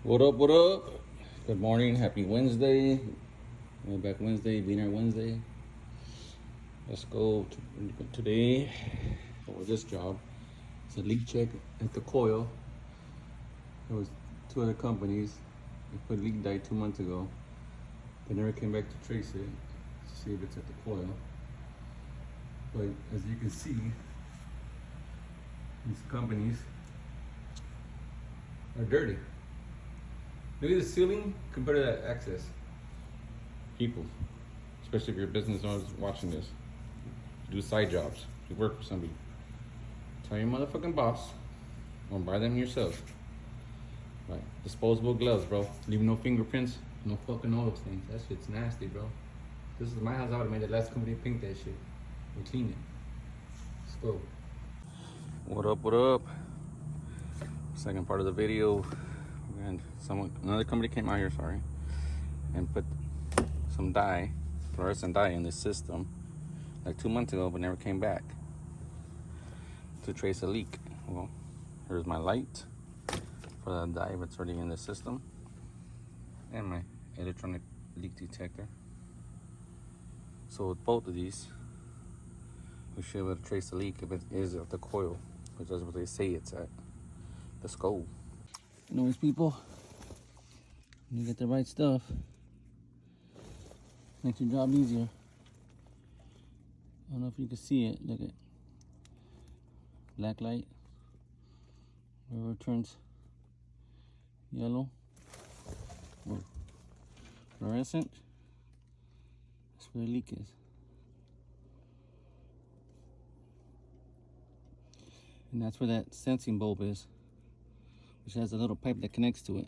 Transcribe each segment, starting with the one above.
What up, what up? Good morning, happy Wednesday. We're back Wednesday, Dinner Wednesday. Let's go today for this job. It's a leak check at the coil. There was two other companies. They put leak dye 2 months ago. They never came back to trace it to see if it's at the coil. But as you can see, these companies are dirty. Look at the ceiling compared to that access. People, especially if you're a business owner watching this, you do side jobs, you work for somebody. Tell your motherfucking boss, or buy them yourself. Right, disposable gloves, bro. Leave no fingerprints, no fucking all those things. That shit's nasty, bro. This is my house. I would've made the last company paint that shit and clean it. Let's go. What up? What up? Second part of the video. And another company came out here, sorry, and put some dye, fluorescent dye in the system like 2 months ago, but never came back to trace a leak. Well, here's my light for the dye that's already in the system, and my electronic leak detector. So with both of these, we should be able to trace the leak if it is at the coil, which is what they say it's at. Let's go. Anyways, people, you get the right stuff, makes your job easier. I don't know if you can see it. Look at black light, wherever it turns yellow or fluorescent, that's where the leak is. And that's where that sensing bulb is, which has a little pipe that connects to it.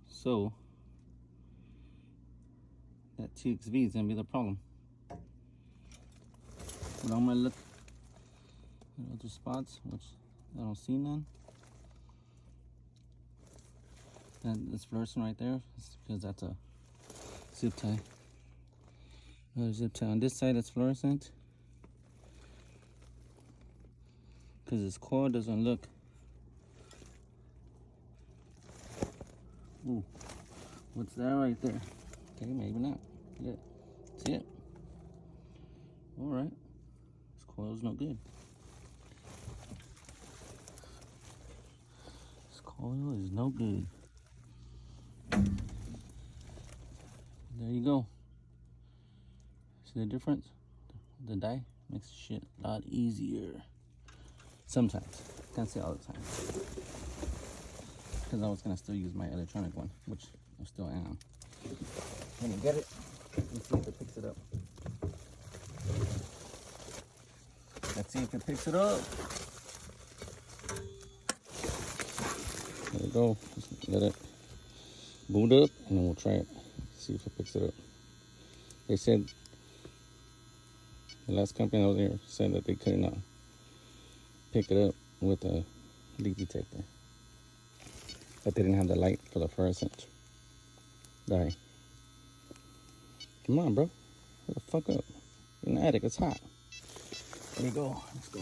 So that TXV is gonna be the problem. But I'm gonna look at other spots, which I don't see none. And it's fluorescent right there, it's because that's a zip tie. Another zip tie on this side that's fluorescent. Because this coil doesn't look. Ooh, what's that right there? Okay, maybe not. Yeah, see it? All right, this coil's no good. This coil is no good. There you go. See the difference? The dye makes shit a lot easier. Sometimes, can't say all the time. Because I was gonna still use my electronic one, which I still am. Let me get it. Let's see if it picks it up. Let's see if it picks it up. There we go. Just let it boot up and then we'll try it. See if it picks it up. They said, the last company I was here said that they couldn't pick it up with a leak detector. But they didn't have the light for the fluorescent dye. Come on, bro. Get the fuck up. You're in the attic. It's hot. There we go. Let's go.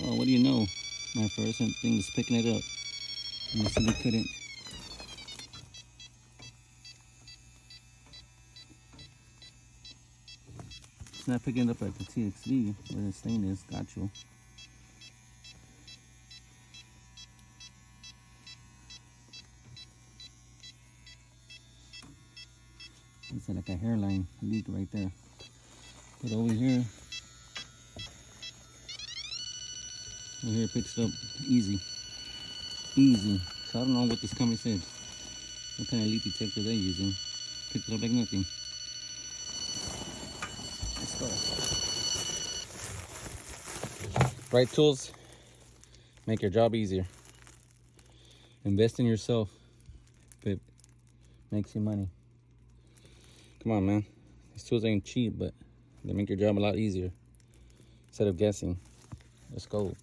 Well, what do you know? My fluorescent thing is picking it up. And they said they couldn't. It's not picking up at the TXV where the stain is. Got you. It's like a hairline leak right there. But over here it picks it up easy. Easy. So I don't know what this company said. What kind of leak detector they're using. Picked it up like nothing. Right tools make your job easier. Invest in yourself if it makes you money. Come on, man. These tools ain't cheap, but they make your job a lot easier instead of guessing. Let's go.